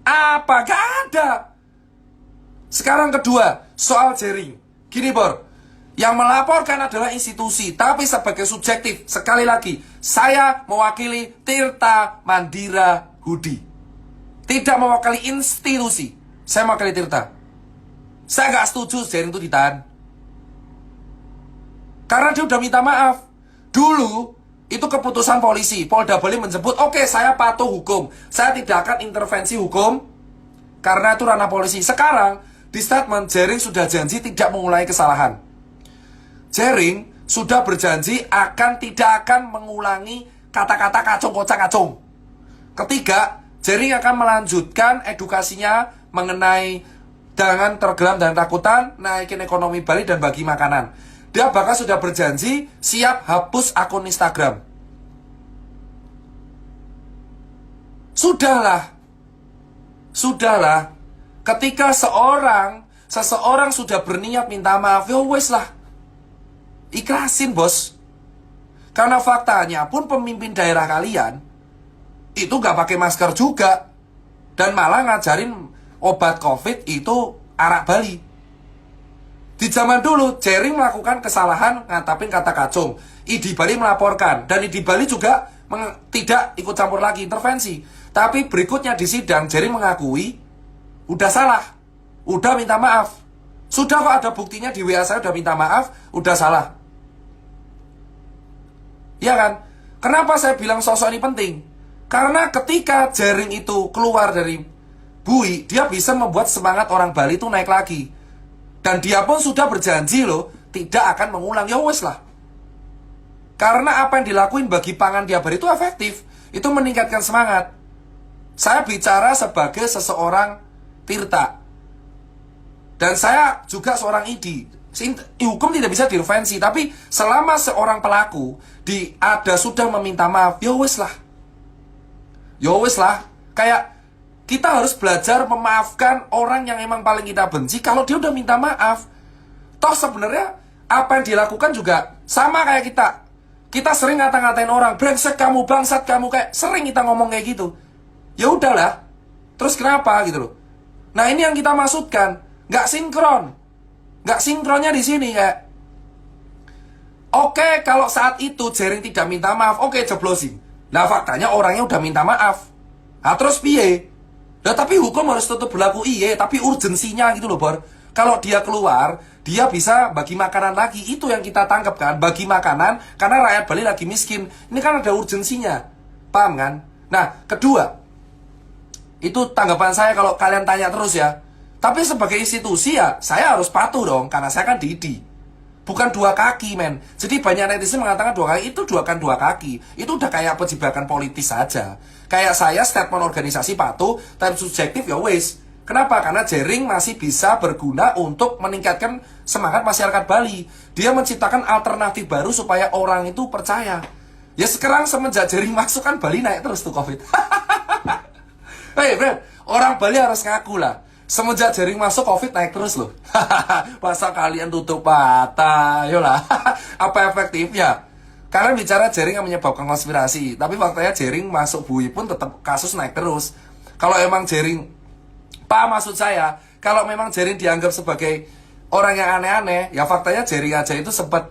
Apa? Gak ada. Sekarang kedua, soal jaring. Gini Bor, yang melaporkan adalah institusi, tapi sebagai subjektif, sekali lagi, saya mewakili Tirta Mandira Hudi. Tidak mewakili institusi. Saya mewakili Tirta. Saya gak setuju jaring itu ditahan. Karena dia udah minta maaf. Dulu, itu keputusan polisi. Polda Bali menjemput, oke, saya patuh hukum. Saya tidak akan intervensi hukum, karena itu ranah polisi. Sekarang, di statement, Jering sudah janji tidak mengulangi kesalahan. Jering sudah berjanji tidak akan mengulangi kata-kata kacung, kocak, kacung. Ketiga, Jering akan melanjutkan edukasinya mengenai jangan tergelam dan takutan, naikin ekonomi Bali dan bagi makanan. Dia bahkan sudah berjanji siap hapus akun Instagram. Sudahlah. Ketika seseorang sudah berniat minta maaf, ya wes lah. Ikhlasin bos. Karena faktanya pun pemimpin daerah kalian itu gak pakai masker juga. Dan malah ngajarin obat COVID itu arak Bali. Di zaman dulu, Jering melakukan kesalahan ngatapin kata kacung. ID Bali melaporkan. Dan ID Bali juga tidak ikut campur lagi intervensi. Tapi berikutnya di sidang, Jering mengakui udah salah. Udah minta maaf. Sudah kok ada buktinya di WA saya udah minta maaf, udah salah. Ya kan? Kenapa saya bilang sosok ini penting? Karena ketika Jering itu keluar dari bui, dia bisa membuat semangat orang Bali itu naik lagi. Dan dia pun sudah berjanji loh, tidak akan mengulang. Ya wes lah. Karena apa yang dilakuin bagi pangan tiap hari itu efektif. Itu meningkatkan semangat. Saya bicara sebagai seseorang Tirta. Dan saya juga seorang ID. Hukum tidak bisa diintervensi. Tapi selama seorang pelaku sudah meminta maaf, ya wes lah. Kayak kita harus belajar memaafkan orang yang emang paling kita benci kalau dia udah minta maaf. Toh sebenarnya apa yang dilakukan juga sama kayak kita. Kita sering ngata-ngatain orang, brengsek kamu, bangsat kamu, kayak sering kita ngomong kayak gitu. Ya udahlah. Terus kenapa gitu loh. Nah, ini yang kita maksudkan, nggak sinkron. Nggak sinkronnya di sini kayak oke, kalau saat itu Jering tidak minta maaf, oke, jeblosin. Nah, faktanya orangnya udah minta maaf. Nah, terus piye? Nah, tapi hukum harus tetap berlaku, tapi urgensinya gitu loh, Bor. Kalau dia keluar, dia bisa bagi makanan lagi. Itu yang kita tangkap kan, bagi makanan, karena rakyat Bali lagi miskin. Ini kan ada urgensinya. Paham kan? Nah, kedua, itu tanggapan saya kalau kalian tanya terus ya. Tapi sebagai institusi ya, saya harus patuh dong, karena saya kan Didi. Bukan dua kaki, men. Jadi banyak netizen mengatakan dua kaki, itu dua kaki. Itu udah kayak penjebakan politis saja. Kayak saya statement organisasi patuh, tapi subjektif ya wes. Kenapa? Karena Jering masih bisa berguna untuk meningkatkan semangat masyarakat Bali. Dia menciptakan alternatif baru supaya orang itu percaya. Ya sekarang semenjak Jering masuk kan Bali naik terus tuh COVID. Hei, Bro, orang Bali harus ngaku lah. Semenjak Jering masuk COVID naik terus loh. Masa kalian tutup mata? Yolah. Apa efektifnya? Kalian bicara Jering yang menyebabkan konspirasi, tapi faktanya Jering masuk bui pun tetap kasus naik terus. Kalau emang Jering, maksud saya, kalau memang Jering dianggap sebagai orang yang aneh-aneh, ya faktanya Jering aja itu sempat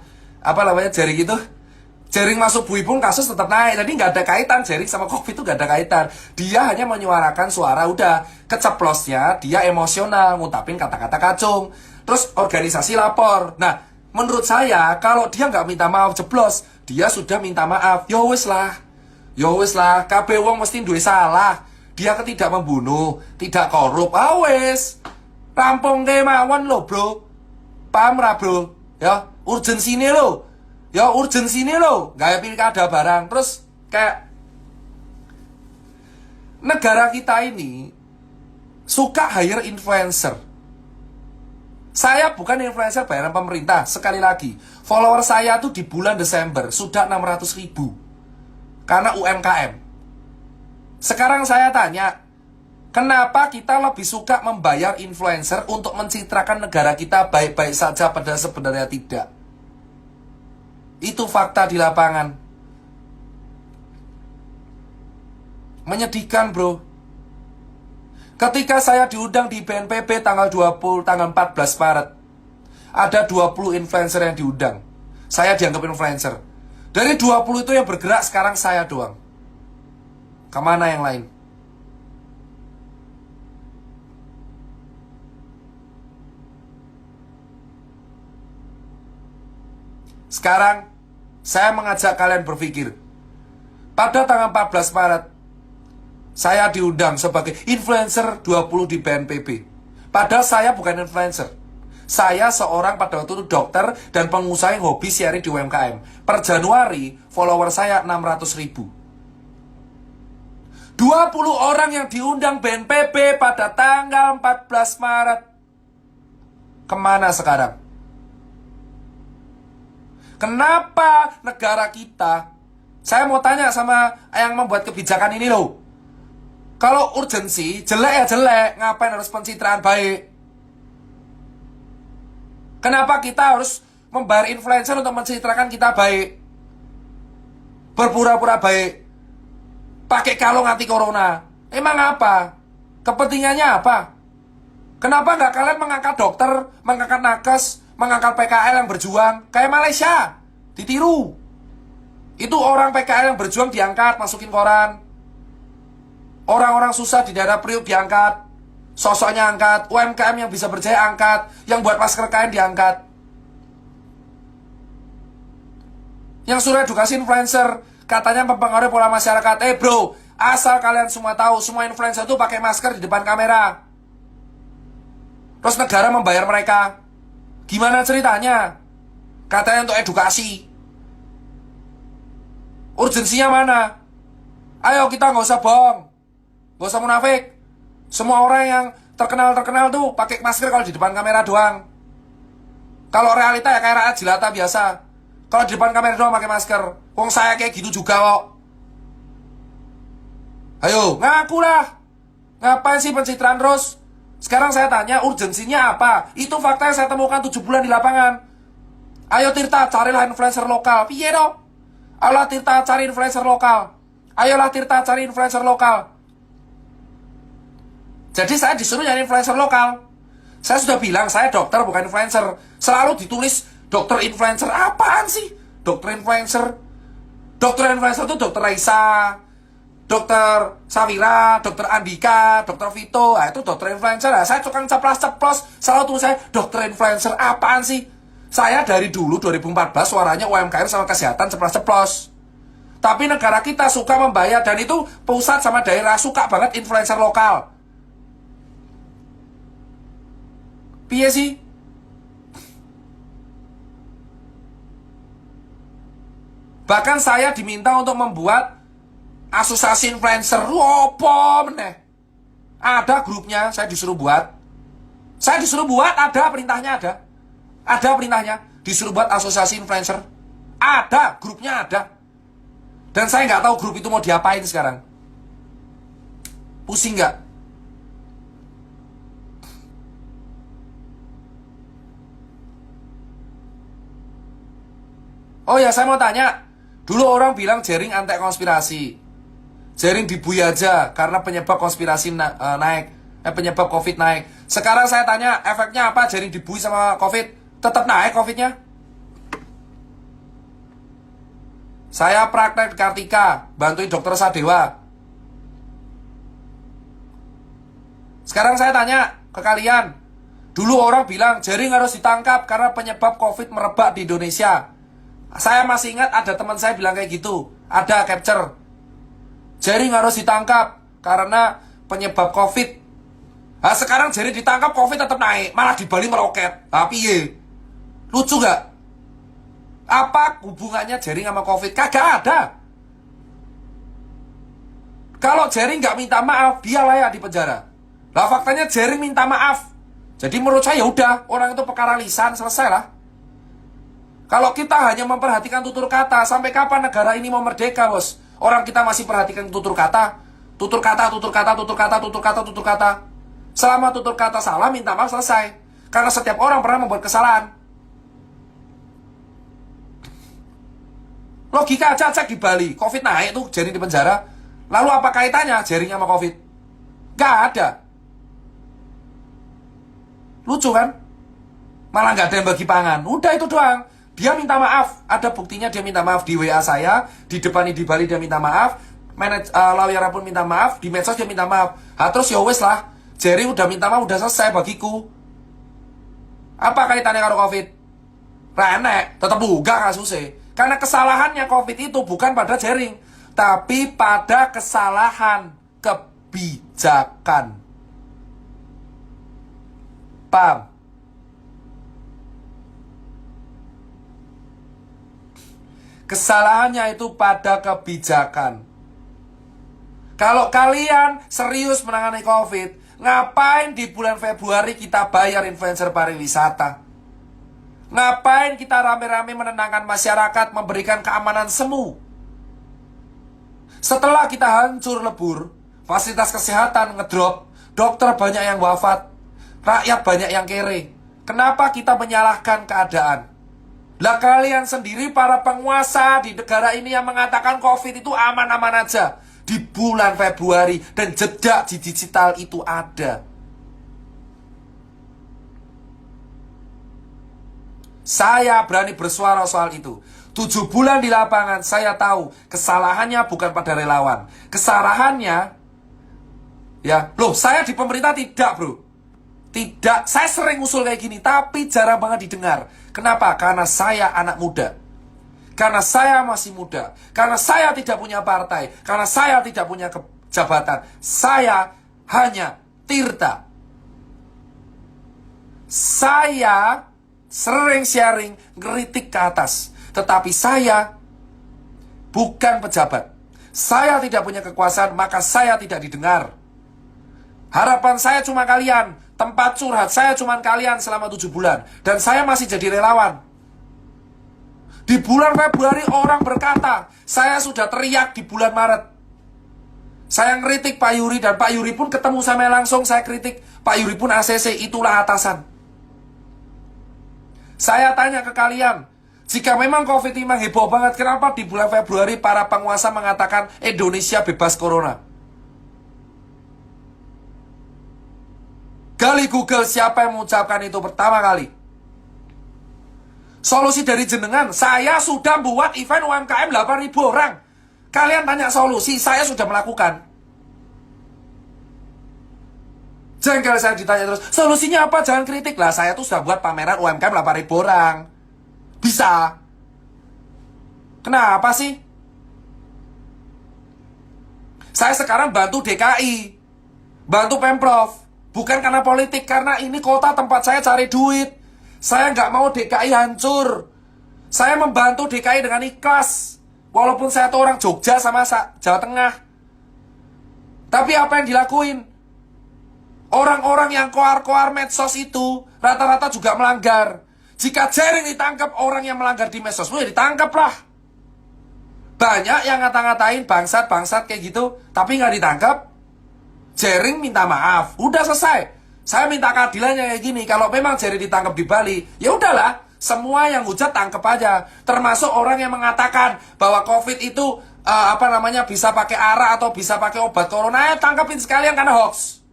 Jering masuk bui pun kasus tetap naik. Jadi nggak ada kaitan Jering sama COVID itu, nggak ada kaitan. Dia hanya menyuarakan suara, udah keceplosnya dia emosional ngutapin kata-kata kacung. Terus organisasi lapor. Nah, menurut saya kalau dia nggak minta maaf jeblos, dia sudah minta maaf. Yo wis lah, kabeh wong mesti duwe salah. Dia tidak membunuh, tidak korup. Wes rampung kemawon lo bro. Paham ra bro? Ya urgensine lo. Gaya pilkada barang. Terus kayak negara kita ini suka hire influencer. Saya bukan influencer bayaran pemerintah. Sekali lagi, follower saya tuh di bulan Desember sudah 600.000 karena UMKM. Sekarang saya tanya, kenapa kita lebih suka membayar influencer untuk mencitrakan negara kita baik-baik saja padahal sebenarnya tidak? Itu fakta di lapangan. Menyedihkan bro. Ketika saya diundang di BNPB tanggal 14 Maret, ada 20 influencer yang diundang. Saya dianggap influencer. Dari 20 itu yang bergerak sekarang saya doang. Kemana yang lain? Sekarang, saya mengajak kalian berpikir. Pada tanggal 14 Maret, saya diundang sebagai influencer 20 di BNPB. Padahal saya bukan influencer. Saya seorang pada waktu itu dokter dan pengusaha yang hobi sharing di UMKM. Per Januari, follower saya 600 ribu. 20 orang yang diundang BNPB pada tanggal 14 Maret. Kemana sekarang? Kenapa negara kita, saya mau tanya sama yang membuat kebijakan ini loh. Kalau urgensi, jelek ya jelek, ngapain harus pencitraan baik? Kenapa kita harus membayar influencer untuk mencitrakan kita baik? Berpura-pura baik. Pakai kalung anti corona. Emang apa? Kepentingannya apa? Kenapa nggak kalian mengangkat dokter, mengangkat nakes, mengangkat PKL yang berjuang? Kayak Malaysia, ditiru. Itu orang PKL yang berjuang diangkat, masukin koran. Orang-orang susah di daerah Priuk diangkat. Sosoknya angkat. UMKM yang bisa berjaya angkat. Yang buat masker kain diangkat. Yang suruh edukasi influencer katanya mempengaruhi pola masyarakat. Bro, asal kalian semua tahu, semua influencer itu pakai masker di depan kamera. Terus negara membayar mereka. Gimana ceritanya? Katanya untuk edukasi. Urgensinya mana? Ayo kita nggak usah bohong, nggak usah munafik. Semua orang yang terkenal tuh pakai masker kalau di depan kamera doang. Kalau realita ya kayak rakyat jelata biasa. Kalau di depan kamera doang pakai masker. Wong saya kayak gitu juga kok. Ayo ngaku lah. Ngapain sih pencitraan terus? Sekarang saya tanya urgensinya apa? Itu fakta yang saya temukan 7 bulan di lapangan. Ayo Tirta carilah influencer lokal. Piye dong? Ayolah Tirta cari influencer lokal. Ayolah Tirta cari influencer lokal. Jadi saya disuruh nyari influencer lokal. Saya sudah bilang saya dokter bukan influencer. Selalu ditulis dokter influencer. Apaan sih dokter influencer? Dokter influencer itu dokter Raisa, dokter Sawira, dokter Andika, dokter Vito. Nah, itu dokter influencer. Nah, saya tukang ceplos-ceplos. Selalu tulis saya dokter influencer. Apaan sih? Saya dari dulu 2014 suaranya UMKM sama kesehatan ceplos-ceplos. Tapi negara kita suka membayar. Dan itu pusat sama daerah suka banget influencer lokal. Piye sih? Bahkan saya diminta untuk membuat asosiasi influencer. Apa meneh? Ada grupnya, saya disuruh buat. Saya disuruh buat, ada perintahnya ada. Ada perintahnya, disuruh buat asosiasi influencer. Ada, grupnya ada. Dan saya nggak tahu grup itu mau diapain sekarang. Pusing nggak? Oh ya, saya mau tanya. Dulu orang bilang jaring anti konspirasi. Jaring dibui aja karena penyebab konspirasi naik. Penyebab COVID naik. Sekarang saya tanya, efeknya apa jaring dibui sama COVID? Tetap naik COVID-nya? Saya praktek di Kartika, bantuin dokter Sadewa. Sekarang saya tanya ke kalian. Dulu orang bilang jaring harus ditangkap karena penyebab COVID merebak di Indonesia. Saya masih ingat ada teman saya bilang kayak gitu. Ada capture. Jaring harus ditangkap karena penyebab COVID. Nah, sekarang jaring ditangkap COVID tetap naik. Malah di Bali meroket. Tapi ye, lucu gak? Apa hubungannya jaring sama COVID? Kagak ada. Kalau jaring gak minta maaf, dia layak di penjara. Lah faktanya jaring minta maaf. Jadi menurut saya udah, orang itu perkara lisan, selesai lah. Kalau kita hanya memperhatikan tutur kata, sampai kapan negara ini mau merdeka, bos? Orang kita masih perhatikan tutur kata. Tutur kata, tutur kata, tutur kata, tutur kata, tutur kata. Selama tutur kata salah, minta maaf, selesai. Karena setiap orang pernah membuat kesalahan. Logika aja cek di Bali, COVID naik tuh, jaring di penjara. Lalu apa kaitannya jaring sama COVID? Gak ada. Lucu kan? Malah nggak ada yang bagi pangan. Udah itu doang. Dia minta maaf. Ada buktinya dia minta maaf di WA saya. Di depan di Bali dia minta maaf. Lawyer pun minta maaf. Di medsos dia minta maaf. Terus ya wes lah. Jerry udah minta maaf, udah selesai bagiku. Apa kaitannya karo COVID? Renek. Tetep buka kasusnya. Karena kesalahannya COVID itu bukan pada Jering, tapi pada kesalahan kebijakan. Paham? Kesalahannya itu pada kebijakan. Kalau kalian serius menangani COVID, ngapain di bulan Februari kita bayar influencer pariwisata? Ngapain kita rame-rame menenangkan masyarakat, memberikan keamanan semu? Setelah kita hancur lebur, fasilitas kesehatan ngedrop, dokter banyak yang wafat, rakyat banyak yang kere. Kenapa kita menyalahkan keadaan? Lah kalian sendiri para penguasa di negara ini yang mengatakan COVID itu aman-aman aja di bulan Februari, dan jejak di digital itu ada. Saya berani bersuara soal itu. 7 bulan di lapangan, saya tahu kesalahannya bukan pada relawan. Kesalahannya, ya, loh, saya di pemerintah tidak, bro. Tidak, saya sering usul kayak gini, tapi jarang banget didengar. Kenapa? Karena saya anak muda. Karena saya masih muda. Karena saya tidak punya partai. Karena saya tidak punya jabatan. Saya hanya Tirta. Saya sering sharing, ngeritik ke atas. Tetapi saya bukan pejabat. Saya tidak punya kekuasaan, maka saya tidak didengar. Harapan saya cuma kalian. Tempat curhat saya cuma kalian selama 7 bulan. Dan saya masih jadi relawan. Di bulan Februari orang berkata, saya sudah teriak di bulan Maret. Saya ngeritik Pak Yuri, dan Pak Yuri pun ketemu sama langsung, saya kritik. Pak Yuri pun ACC, itulah atasan. Saya tanya ke kalian, jika memang COVID memang heboh banget, kenapa di bulan Februari para penguasa mengatakan Indonesia bebas corona? Gali Google siapa yang mengucapkan itu pertama kali. Solusi dari jenengan, saya sudah buat event UMKM 8.000 orang. Kalian tanya solusi, saya sudah melakukan. Jengkel saya ditanya terus, solusinya apa? Jangan kritik lah. Saya tuh sudah buat pameran UMKM 8.000 orang. Bisa. Kenapa sih? Saya sekarang bantu DKI, bantu Pemprov. Bukan karena politik, karena ini kota tempat saya cari duit. Saya nggak mau DKI hancur. Saya membantu DKI dengan ikhlas. Walaupun saya tuh orang Jogja sama Jawa Tengah. Tapi apa yang dilakuin? Orang-orang yang koar-koar medsos itu rata-rata juga melanggar. Jika Jering ditangkap orang yang melanggar di medsos, ya ditangkap lah. Banyak yang ngata-ngatain bangsat-bangsat kayak gitu, tapi nggak ditangkap. Jering minta maaf, udah selesai. Saya minta keadilannya kayak gini. Kalau memang Jering ditangkap di Bali, ya udahlah, semua yang hujat tangkap aja. Termasuk orang yang mengatakan bahwa COVID itu bisa pakai ARA atau bisa pakai obat corona, tangkapin sekalian karena hoax.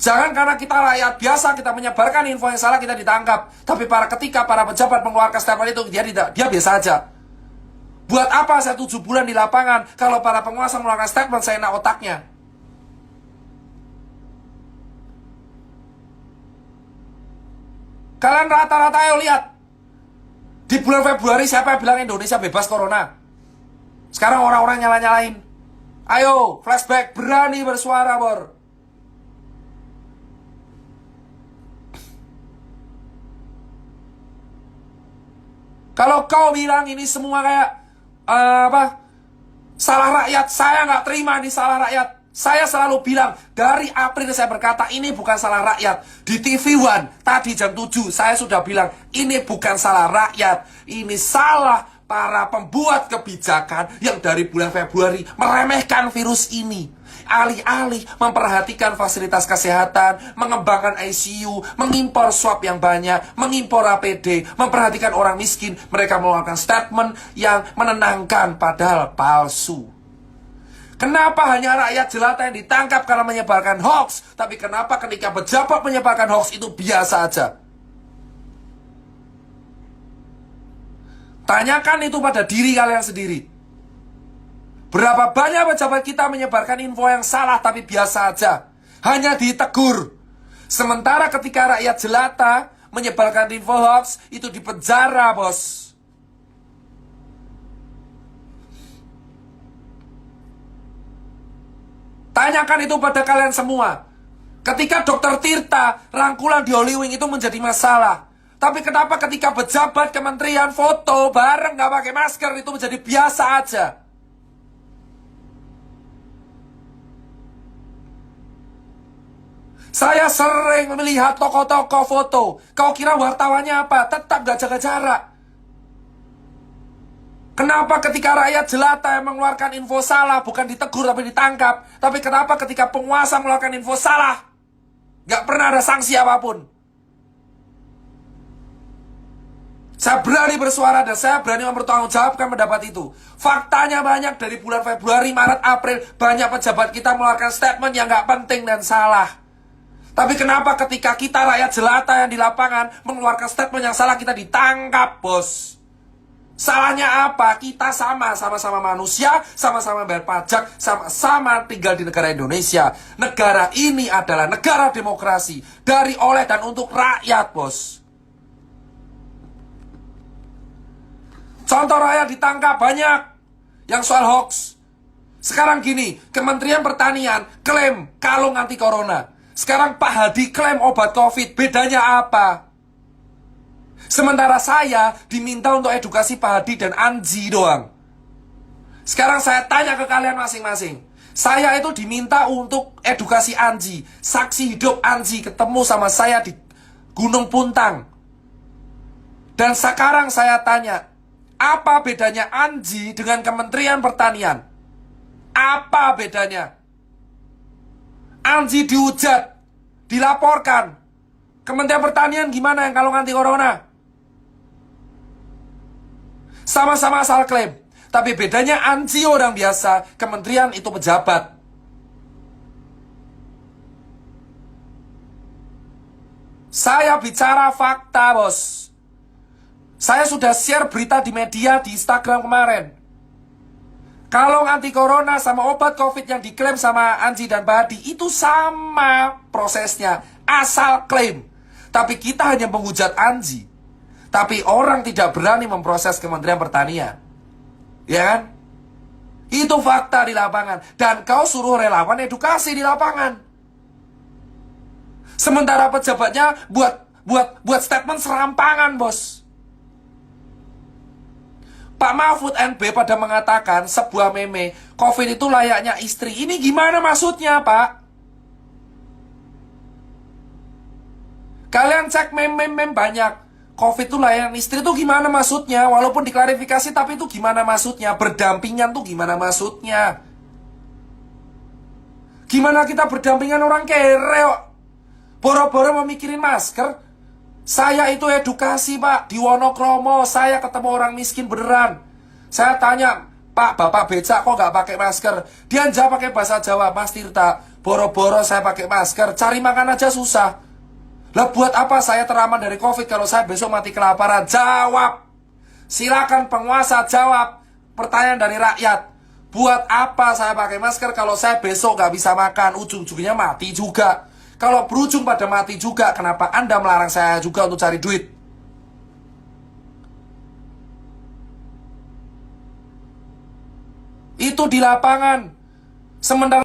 Jangan karena kita rakyat biasa, kita menyebarkan info yang salah, kita ditangkap. Tapi ketika para pejabat mengeluarkan statement itu, dia biasa aja. Buat apa saya 7 bulan di lapangan kalau para penguasa mengeluarkan statement, saya enak otaknya. Kalian rata-rata ayo lihat. Di bulan Februari siapa yang bilang Indonesia bebas corona? Sekarang orang-orang nyala-nyalain. Ayo, flashback, berani bersuara, Bor. Kalau kau bilang ini semua kayak salah rakyat, saya nggak terima ini salah rakyat. Saya selalu bilang, dari April saya berkata, ini bukan salah rakyat. Di TV One, tadi jam 7, saya sudah bilang, ini bukan salah rakyat. Ini salah para pembuat kebijakan yang dari bulan Februari meremehkan virus ini. Alih-alih memperhatikan fasilitas kesehatan, mengembangkan ICU, mengimpor swab yang banyak, mengimpor APD, memperhatikan orang miskin, mereka mengeluarkan statement yang menenangkan padahal palsu. Kenapa hanya rakyat jelata yang ditangkap karena menyebarkan hoax? Tapi kenapa ketika pejabat menyebarkan hoax itu biasa aja? Tanyakan itu pada diri kalian sendiri. Berapa banyak pejabat kita menyebarkan info yang salah tapi biasa aja, hanya ditegur. Sementara ketika rakyat jelata menyebarkan info hoax, itu dipenjara, bos. Tanyakan itu pada kalian semua. Ketika Dr. Tirta rangkulan di Hollywood itu menjadi masalah. Tapi kenapa ketika pejabat kementerian foto bareng gak pakai masker itu menjadi biasa aja? Saya sering melihat toko-toko foto. Kau kira wartawannya apa? Tetap gak jaga jarak. Kenapa ketika rakyat jelata yang mengeluarkan info salah bukan ditegur tapi ditangkap? Tapi kenapa ketika penguasa mengeluarkan info salah gak pernah ada sanksi apapun? Saya berani bersuara dan saya berani mempertanggungjawabkan pendapat itu. Faktanya banyak dari bulan Februari, Maret, April, banyak pejabat kita mengeluarkan statement yang gak penting dan salah. Tapi kenapa ketika kita rakyat jelata yang di lapangan mengeluarkan statement yang salah kita ditangkap, bos? Salahnya apa? Kita sama-sama manusia, sama-sama bayar pajak, sama-sama tinggal di negara Indonesia. Negara ini adalah negara demokrasi, dari, oleh, dan untuk rakyat, bos. Contoh rakyat ditangkap banyak yang soal hoax. Sekarang gini, Kementerian Pertanian klaim kalung anti corona. Sekarang Pak Hadi klaim obat COVID. Bedanya apa? Sementara saya diminta untuk edukasi Pak Hadi dan Anji doang. Sekarang saya tanya ke kalian masing-masing. Saya itu diminta untuk edukasi Anji. Saksi hidup Anji ketemu sama saya di Gunung Puntang. Dan sekarang saya tanya, apa bedanya Anji dengan Kementerian Pertanian? Apa bedanya? Anji dihujat, dilaporkan. Kementerian Pertanian gimana yang kalau anti corona? Sama-sama asal klaim. Tapi bedanya Anji orang biasa, kementerian itu pejabat. Saya bicara fakta, bos. Saya sudah share berita di media, di Instagram kemarin. Kalung anti corona sama obat COVID yang diklaim sama Anji dan Pak Hadi itu sama prosesnya, asal klaim. Tapi kita hanya menghujat Anji. Tapi orang tidak berani memproses Kementerian Pertanian. Ya kan? Itu fakta di lapangan. Dan kau suruh relawan edukasi di lapangan. Sementara pejabatnya buat statement serampangan, bos. Pak Mahfud NB pada mengatakan sebuah meme, COVID itu layaknya istri. Ini gimana maksudnya, Pak? Kalian cek meme-meme banyak. COVID itu layaknya istri itu gimana maksudnya? Walaupun diklarifikasi, tapi itu gimana maksudnya? Berdampingan tuh gimana maksudnya? Gimana kita berdampingan orang kere kok? Boro-boro memikirin masker. Saya itu edukasi, Pak, di Wonokromo. Saya ketemu orang miskin beneran. Saya tanya, Pak, Bapak becak kok gak pakai masker? Dia jawab pakai bahasa Jawa, Mas Tirta, boro-boro saya pakai masker, cari makan aja susah. Lah buat apa saya teraman dari COVID kalau saya besok mati kelaparan? Jawab. Silakan penguasa jawab. Pertanyaan dari rakyat. Buat apa saya pakai masker kalau saya besok gak bisa makan? Ujung-ujungnya mati juga. Kalau berujung pada mati juga, kenapa Anda melarang saya juga untuk cari duit? Itu di lapangan. Sementara